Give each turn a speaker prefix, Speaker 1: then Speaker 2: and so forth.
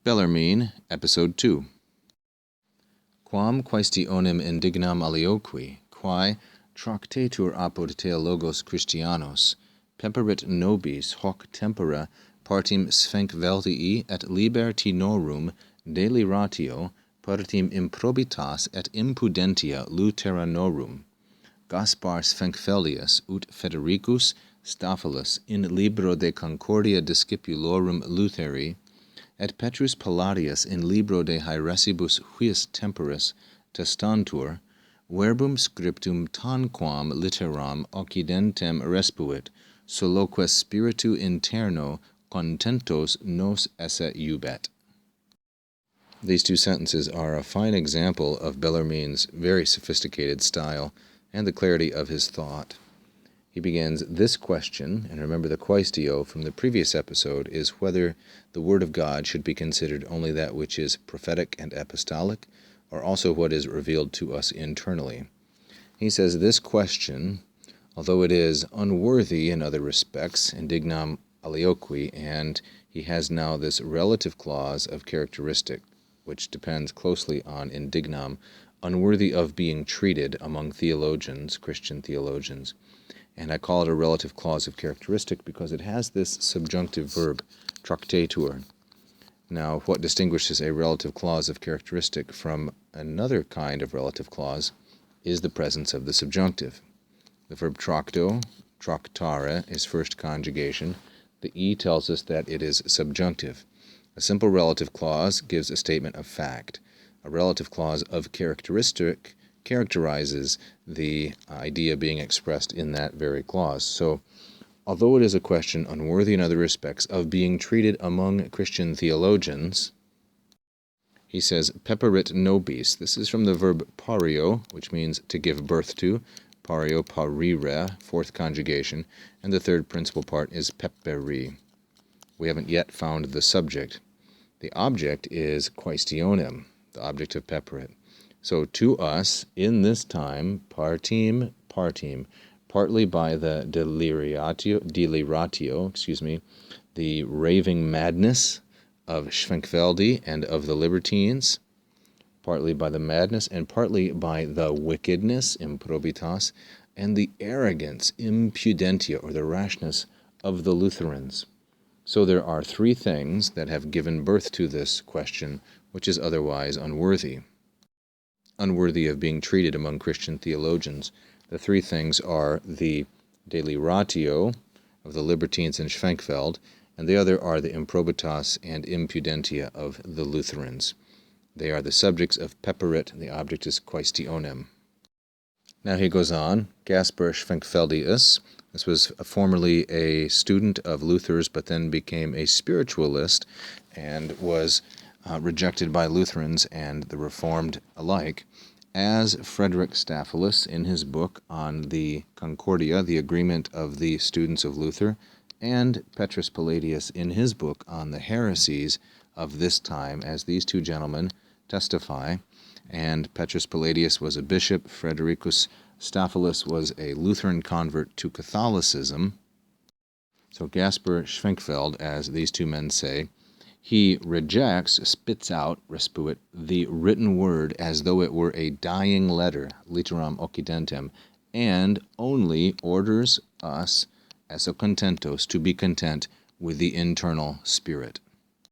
Speaker 1: Bellarmine, Episode 2. Quam quaestionem indignam alioqui, quae tractatur apud theologos Christianos, peperit nobis hoc tempora partim sphenveltii et libertinorum deliratio partim improbitas et impudentia Lutheranorum. Gaspar Sphencvelius ut Federicus Staphylos in libro de Concordia discipulorum Lutheri, et Petrus Palladius in libro de Haeresibus huius temporis testantur, verbum scriptum tanquam litteram occidentem respuit, soloque spiritu interno contentos nos esse iubet. These two sentences are a fine example of Bellarmine's very sophisticated style and the clarity of his thought. He begins this question, and remember the quaestio from the previous episode is whether the Word of God should be considered only that which is prophetic and apostolic, or also what is revealed to us internally. He says this question, although it is unworthy in other respects, indignam alioqui, and he has now this relative clause of characteristic, which depends closely on indignam, unworthy of being treated among theologians, Christian theologians. And I call it a relative clause of characteristic because it has this subjunctive verb, tractatur. Now, what distinguishes a relative clause of characteristic from another kind of relative clause is the presence of the subjunctive. The verb tracto, tractare, is first conjugation. The E tells us that it is subjunctive. A simple relative clause gives a statement of fact. A relative clause of characteristic characterizes the idea being expressed in that very clause. So, although it is a question unworthy in other respects of being treated among Christian theologians, he says, peperit nobis. This is from the verb pario, which means to give birth to. Pario, parire, fourth conjugation. And the third principal part is peperi. We haven't yet found the subject. The object is quaestionem, the object of peperit. So to us, in this time, partim, partly by the deliratio, the raving madness of Schwenkvelde and of the libertines, partly by the madness and partly by the wickedness, improbitas, and the arrogance, impudentia, or the rashness of the Lutherans. So there are three things that have given birth to this question, which is otherwise unworthy of being treated among Christian theologians. The three things are the deliratio of the libertines in Schwenkfeld, and the other are the improbitas and impudentia of the Lutherans. They are the subjects of peperit, and the object is quaestionem. Now he goes on, Gaspar Schwenkfeldius. This was formerly a student of Luther's, but then became a spiritualist and was rejected by Lutherans and the Reformed alike, as Frederick Staphylos in his book on the Concordia, the agreement of the students of Luther, and Petrus Palladius in his book on the heresies of this time, as these two gentlemen testify. And Petrus Palladius was a bishop, Frederikus Staphylos was a Lutheran convert to Catholicism. So Gaspar Schwenkfeld, as these two men say, he rejects, spits out, respuit, the written word as though it were a dying letter, litteram occidentem, and only orders us, esse contentos, to be content with the internal spirit.